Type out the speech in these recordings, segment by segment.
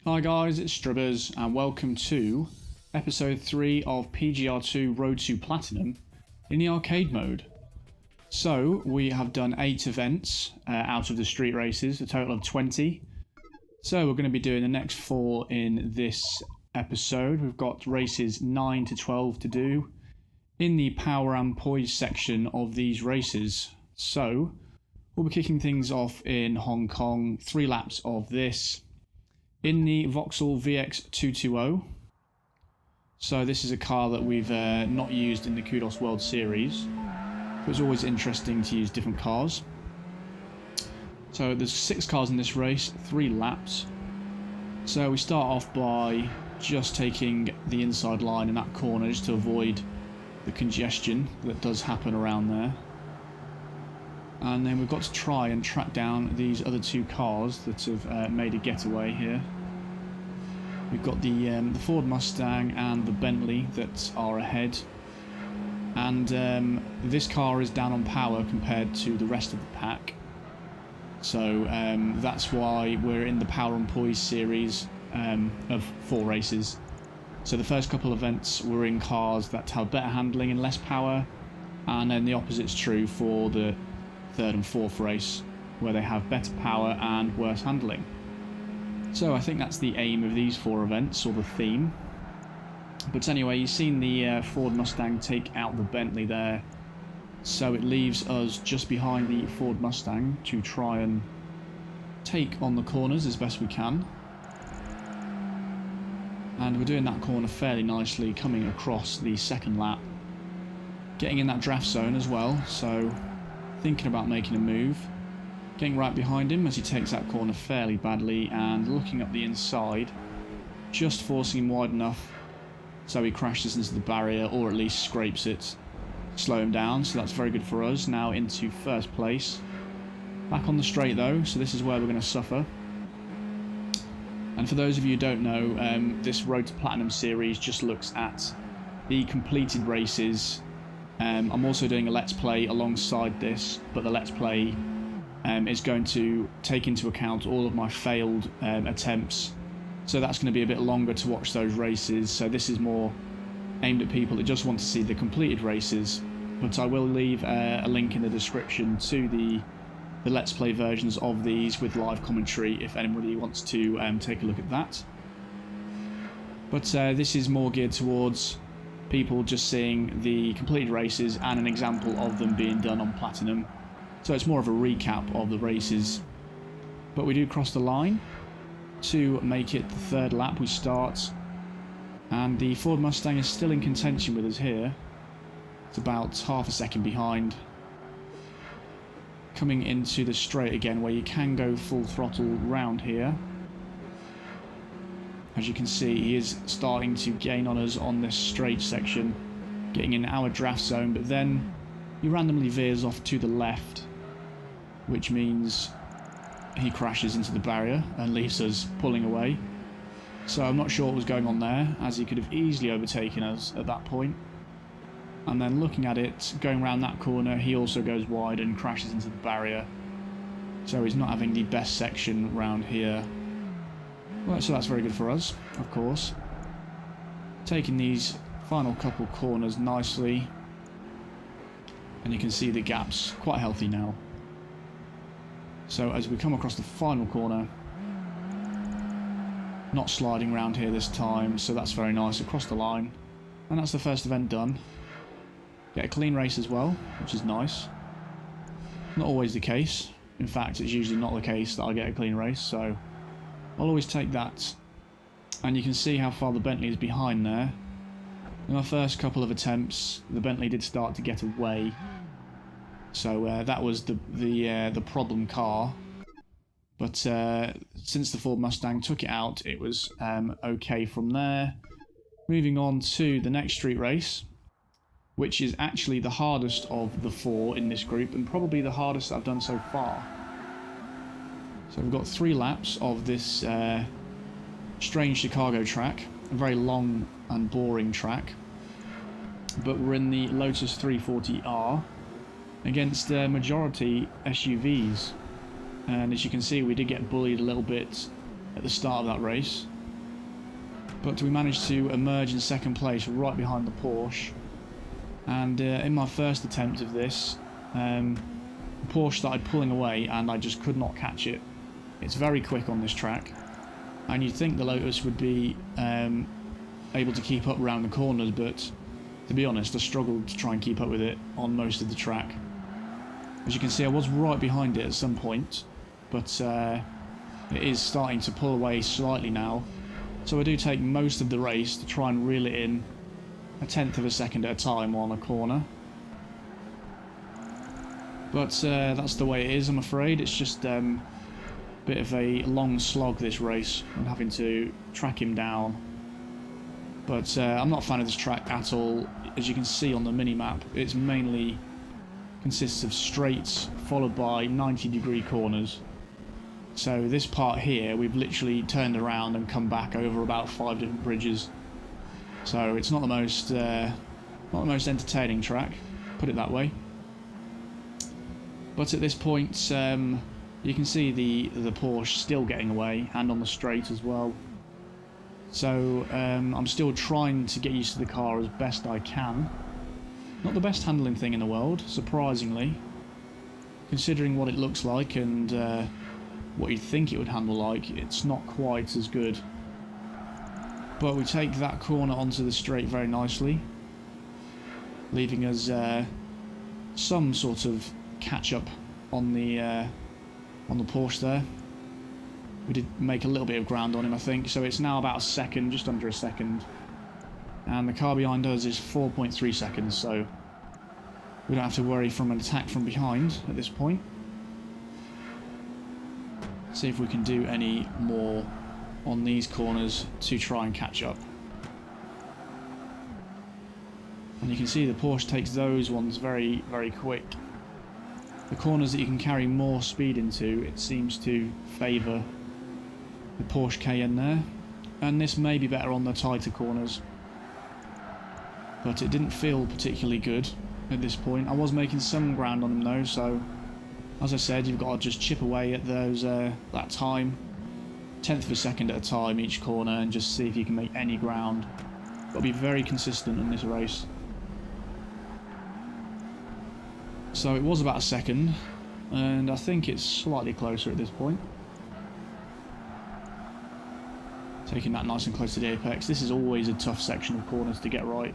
Hi guys, it's Stribbers and welcome to episode 3 of PGR2 Road to Platinum in the arcade mode. So we have done 8 events out of the street races, a total of 20. So we're going to be doing the next 4 in this episode. We've got races 9 to 12 to do in the Power and Poise section of these races. So we'll be kicking things off in Hong Kong, 3 laps of this. In the Vauxhall VX220, so this is a car that we've not used in the Kudos World Series. It's always interesting to use different cars. So there's 6 cars in this race, 3 laps. So we start off by just taking the inside line in that corner just to avoid the congestion that does happen around there. And then we've got to try and track down these other 2 cars that have made a getaway here. We've got the Ford Mustang and the Bentley that are ahead. And this car is down on power compared to the rest of the pack. So that's why we're in the Power and Poise series of 4 races. So the first couple of events were in cars that have better handling and less power. And then the opposite's true for the 3rd and 4th race, where they have better power and worse handling. So I think that's the aim of these 4 events, or the theme. But anyway, you've seen the Ford Mustang take out the Bentley there, so it leaves us just behind the Ford Mustang to try and take on the corners as best we can. And we're doing that corner fairly nicely, coming across the 2nd lap, getting in that draft zone as well, so thinking about making a move, getting right behind him as he takes that corner fairly badly and looking up the inside, just forcing him wide enough so he crashes into the barrier or at least scrapes it, slow him down, so that's very good for us. Now into 1st place, back on the straight though, so this is where we're going to suffer. And for those of you who don't know, this Road to Platinum series just looks at the completed races. I'm also doing a Let's Play alongside this, but the Let's Play is going to take into account all of my failed attempts, so that's going to be a bit longer to watch those races. So this is more aimed at people that just want to see the completed races, but I will leave a link in the description to the Let's Play versions of these with live commentary if anybody wants to take a look at that. But this is more geared towards people just seeing the completed races and an example of them being done on Platinum. So it's more of a recap of the races. But we do cross the line to make it the 3rd lap. We start, and the Ford Mustang is still in contention with us here. It's about half a second behind. Coming into the straight again, where you can go full throttle round here. As you can see, he is starting to gain on us on this straight section, getting in our draft zone, but then he randomly veers off to the left, which means he crashes into the barrier and leaves us pulling away. So I'm not sure what was going on there, as he could have easily overtaken us at that point. And then looking at it, going around that corner, he also goes wide and crashes into the barrier. So he's not having the best section round here. Well, so that's very good for us, of course. Taking these final couple corners nicely. And you can see the gaps quite healthy now. So as we come across the final corner, not sliding around here this time, so that's very nice, across the line. And that's the first event done. Get a clean race as well, which is nice. Not always the case. In fact, it's usually not the case that I get a clean race, so I'll always take that. And you can see how far the Bentley is behind there. In our first couple of attempts, the Bentley did start to get away. So that was the problem car. But since the Ford Mustang took it out, it was okay from there. Moving on to the next street race, which is actually the hardest of the 4 in this group, and probably the hardest I've done so far. So we've got 3 laps of this strange Chicago track, a very long and boring track. But we're in the Lotus 340R against majority SUVs. And as you can see, we did get bullied a little bit at the start of that race. But we managed to emerge in second place right behind the Porsche. And in my first attempt of this, the Porsche started pulling away and I just could not catch it. It's very quick on this track, and you'd think the Lotus would be able to keep up around the corners, but to be honest, I struggled to try and keep up with it on most of the track. As you can see, I was right behind it at some point, but it is starting to pull away slightly now. So I do take most of the race to try and reel it in a tenth of a second at a time on a corner. But that's the way it is, I'm afraid. It's just a bit of a long slog, this race, and having to track him down. But I'm not a fan of this track at all. As you can see on the mini-map, it's mainly consists of straights followed by 90-degree corners. So this part here, we've literally turned around and come back over about 5 different bridges. So it's not the most entertaining track, put it that way. But at this point, you can see the Porsche still getting away, and on the straight as well. So I'm still trying to get used to the car as best I can. Not the best handling thing in the world, surprisingly, considering what it looks like and what you'd think it would handle like. It's not quite as good. But we take that corner onto the straight very nicely, leaving us some sort of catch-up on the Porsche there. We did make a little bit of ground on him, I think, so it's now about a second, just under a second. And the car behind us is 4.3 seconds, so we don't have to worry from an attack from behind at this point. See if we can do any more on these corners to try and catch up. And you can see the Porsche takes those ones very, very quick. The corners that you can carry more speed into, it seems to favour the Porsche Cayenne there. And this may be better on the tighter corners, but it didn't feel particularly good at this point. I was making some ground on them though, so as I said, you've got to just chip away at those that time, tenth of a second at a time each corner, and just see if you can make any ground. Got to be very consistent in this race. So it was about a second, and I think it's slightly closer at this point. Taking that nice and close to the apex. This is always a tough section of corners to get right.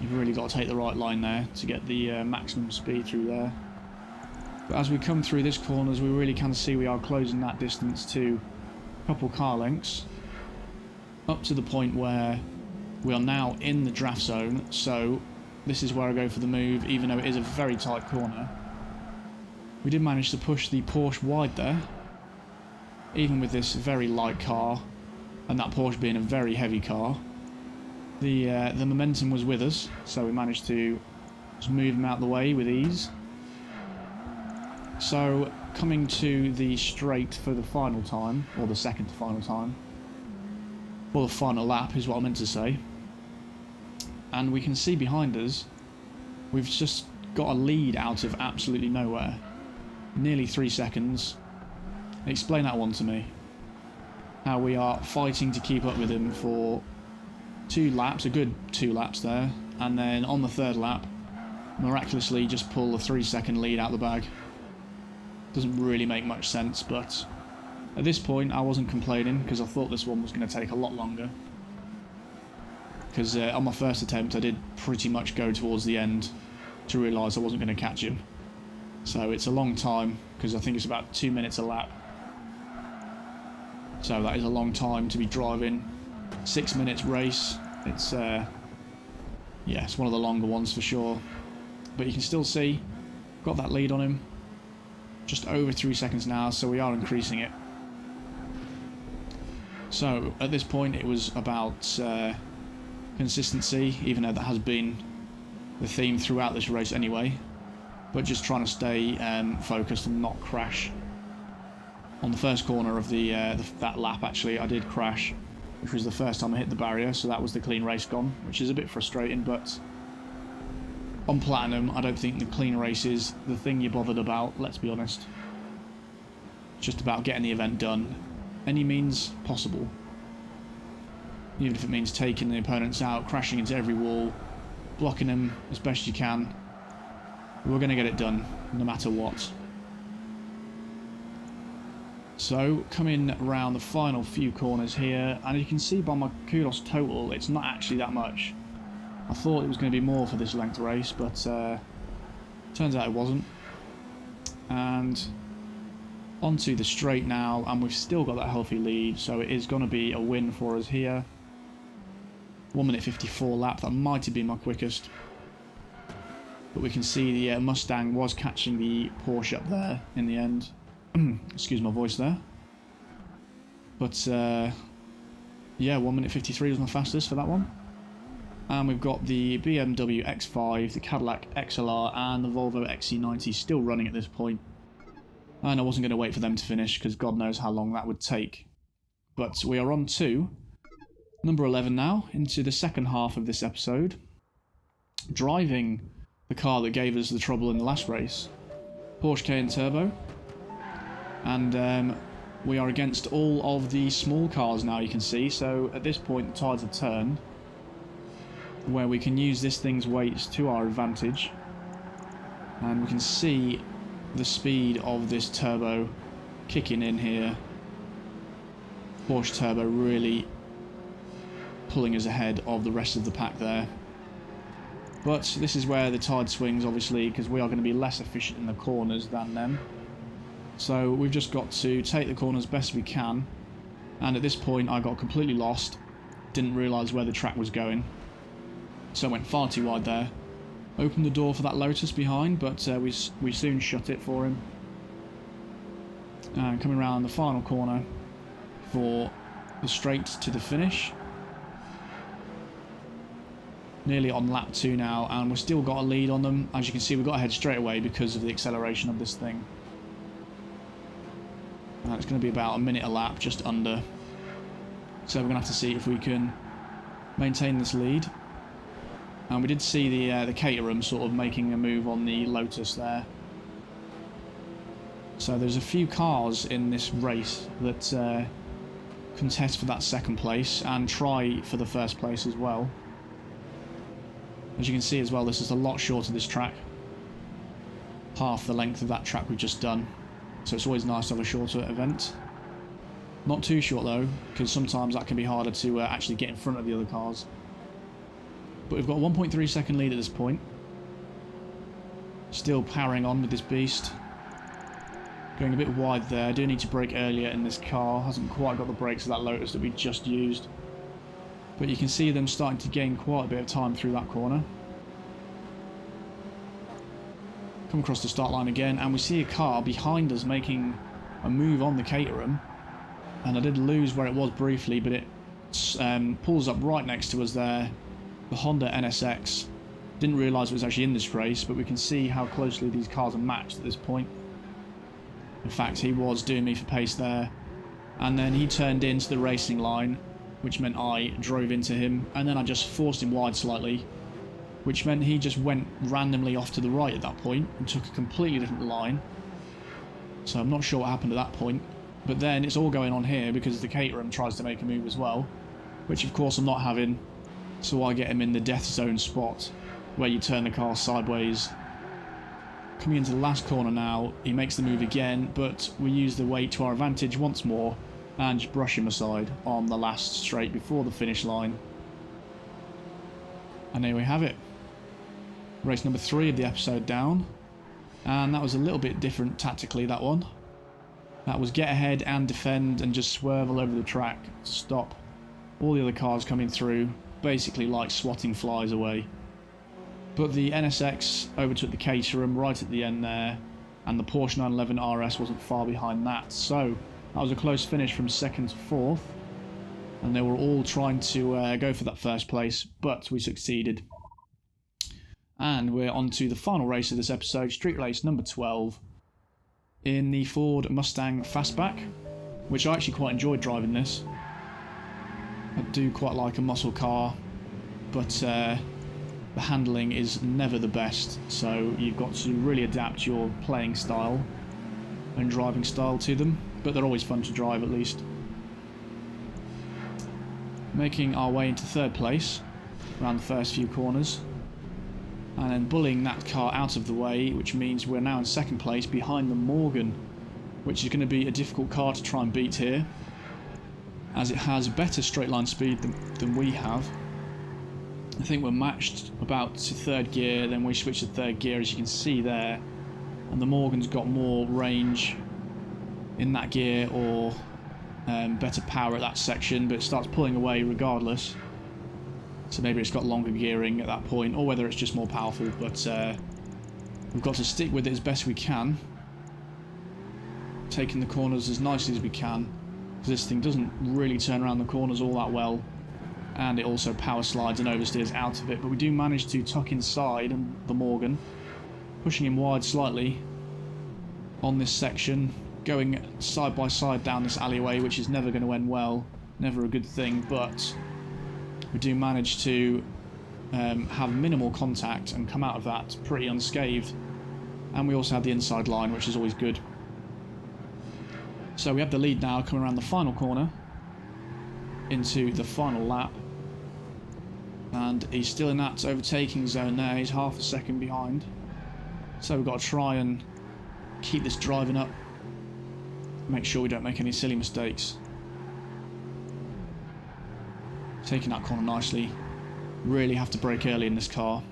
You've really got to take the right line there to get the maximum speed through there. But as we come through this corners, we really can see we are closing that distance to a couple car lengths, up to the point where we are now in the draft zone. So this is where I go for the move, even though it is a very tight corner. We did manage to push the Porsche wide there, even with this very light car, and that Porsche being a very heavy car. The momentum was with us, so we managed to just move him out the way with ease. So coming to the straight for the final time, or the second to final time, or the final lap is what I meant to say. And we can see behind us, we've just got a lead out of absolutely nowhere. Nearly 3 seconds. Explain that one to me. How we are fighting to keep up with him for 2 laps, a good 2 laps there, and then on the third lap, miraculously just pull a 3-second lead out the bag. Doesn't really make much sense, but at this point I wasn't complaining, because I thought this one was going to take a lot longer. Because on my first attempt I did pretty much go towards the end to realise I wasn't going to catch him. So it's a long time, because I think it's about 2 minutes a lap. So that is a long time to be driving. 6 minutes race. It's yeah, it's one of the longer ones for sure. But you can still see, got that lead on him. Just over 3 seconds now, so we are increasing it. So at this point it was about consistency, even though that has been the theme throughout this race anyway. But just trying to stay focused and not crash. On the first corner of that lap, actually, I did crash, which was the first time I hit the barrier, so that was the clean race gone, which is a bit frustrating, but on Platinum, I don't think the clean race is the thing you're bothered about, let's be honest. It's just about getting the event done, any means possible. even if it means taking the opponents out, crashing into every wall, blocking them as best you can. We're going to get it done, no matter what. So, coming around the final few corners here, and you can see by my kudos total, it's not actually that much. I thought it was going to be more for this length race, but turns out it wasn't. And onto the straight now, and we've still got that healthy lead, so it is going to be a win for us here. 1 minute 54 lap, that might have been my quickest. But we can see the Mustang was catching the Porsche up there in the end. Excuse my voice there. But yeah, 1 minute 53 was my fastest for that one. And we've got the BMW X5, the Cadillac XLR, and the Volvo XC90 still running at this point. And I wasn't going to wait for them to finish, because God knows how long that would take. But we are on to number 11 now, into the second half of this episode. Driving the car that gave us the trouble in the last race. Porsche Cayenne Turbo. And we are against all of the small cars now, you can see. So at this point the tides have turned, where we can use this thing's weights to our advantage. And we can see the speed of this turbo kicking in here. Porsche Turbo really pulling us ahead of the rest of the pack there. But this is where the tide swings, obviously, because we are going to be less efficient in the corners than them. So we've just got to take the corners best we can. And at this point I got completely lost. Didn't realise where the track was going. So I went far too wide there. Opened the door for that Lotus behind, but we soon shut it for him. And coming around the final corner for the straight to the finish. Nearly on lap 2 now, and we've still got a lead on them. As you can see, we got ahead straight away because of the acceleration of this thing. And it's going to be about a minute a lap, just under. So we're going to have to see if we can maintain this lead. And we did see the Caterham sort of making a move on the Lotus there. So there's a few cars in this race that contest for that second place and try for the first place as well. As you can see as well, this is a lot shorter, this track. Half the length of that track we've just done. So it's always nice to have a shorter event. Not too short though, because sometimes that can be harder to actually get in front of the other cars. But we've got a 1.3 second lead at this point. Still powering on with this beast. Going a bit wide there. I do need to brake earlier in this car. Hasn't quite got the brakes of that Lotus that we just used. But you can see them starting to gain quite a bit of time through that corner. Come across the start line again, and we see a car behind us making a move on the Caterham. And I did lose where it was briefly, but it pulls up right next to us there. The Honda NSX. Didn't realise it was actually in this race, but we can see how closely these cars are matched at this point. In fact, he was doing me for pace there. And then he turned into the racing line, which meant I drove into him, and then I just forced him wide slightly, which meant he just went randomly off to the right at that point and took a completely different line. So I'm not sure what happened at that point, but then it's all going on here because the Caterham tries to make a move as well, which of course I'm not having, so I get him in the death zone spot where you turn the car sideways. Coming into the last corner now, he makes the move again, but we use the weight to our advantage once more and just brush him aside on the last straight before the finish line. And there we have it. Race number 3 of the episode down. And that was a little bit different tactically, that one. That was get ahead and defend and just swerve all over the track to stop all the other cars coming through, basically like swatting flies away. But the NSX overtook the Caterham right at the end there, and the Porsche 911 RS wasn't far behind that. So that was a close finish from 2nd to 4th, and they were all trying to go for that first place, but we succeeded. And we're on to the final race of this episode, street race number 12, in the Ford Mustang Fastback, which I actually quite enjoyed driving this. I do quite like a muscle car, but the handling is never the best, so you've got to really adapt your playing style and driving style to them, but they're always fun to drive at least. Making our way into third place around the first few corners. And then bullying that car out of the way, which means we're now in second place behind the Morgan, which is going to be a difficult car to try and beat here, as it has better straight line speed than we have. I think we're matched about to third gear, then we switch to third gear, as you can see there, and the Morgan's got more range in that gear, or better power at that section, but it starts pulling away regardless. So maybe it's got longer gearing at that point, or whether it's just more powerful, but we've got to stick with it as best we can, taking the corners as nicely as we can, because this thing doesn't really turn around the corners all that well, and it also power slides and oversteers out of it, but we do manage to tuck inside the Morgan, pushing him wide slightly on this section, going side by side down this alleyway, which is never going to end well, never a good thing, but we do manage to have minimal contact and come out of that pretty unscathed. And we also have the inside line, which is always good. So we have the lead now coming around the final corner into the final lap. And he's still in that overtaking zone there. He's half a second behind. So we've got to try and keep this driving up. Make sure we don't make any silly mistakes. Taking that corner nicely. Really have to brake early in this car.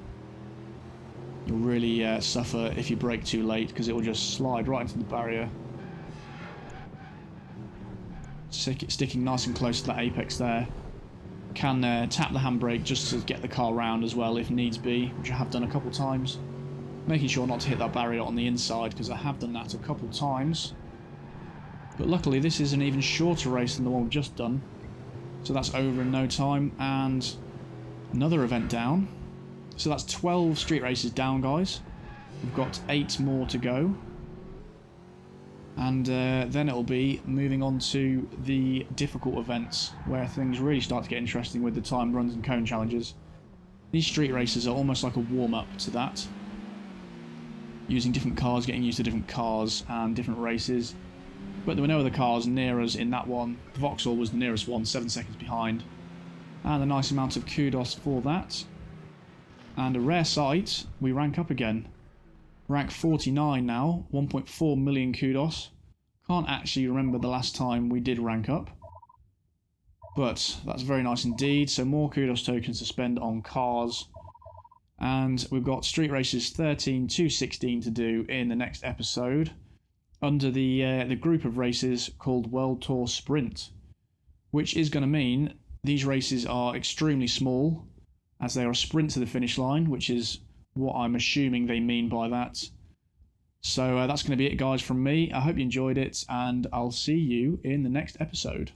You'll really suffer if you brake too late, because it will just slide right into the barrier. Sticking nice and close to that apex there. Can tap the handbrake just to get the car round as well if needs be, which I have done a couple times. Making sure not to hit that barrier on the inside, because I have done that a couple times. But luckily this is an even shorter race than the one we've just done. So that's over in no time, and another event down. So that's 12 street races down, guys. We've got 8 more to go. And then it'll be moving on to the difficult events, where things really start to get interesting with the timed runs and cone challenges. These street races are almost like a warm-up to that. Using different cars, getting used to different cars and different races. But there were no other cars near us in that one. The Vauxhall was the nearest one, 7 seconds behind. And a nice amount of kudos for that. And a rare sight, we rank up again. Rank 49 now, 1.4 million kudos. Can't actually remember the last time we did rank up. But that's very nice indeed. So more kudos tokens to spend on cars. And we've got street races 13 to 16 to do in the next episode, under the group of races called World Tour Sprint, which is going to mean these races are extremely small, as they are a sprint to the finish line, which is what I'm assuming they mean by that. So that's going to be it, guys, from me. I hope you enjoyed it, and I'll see you in the next episode.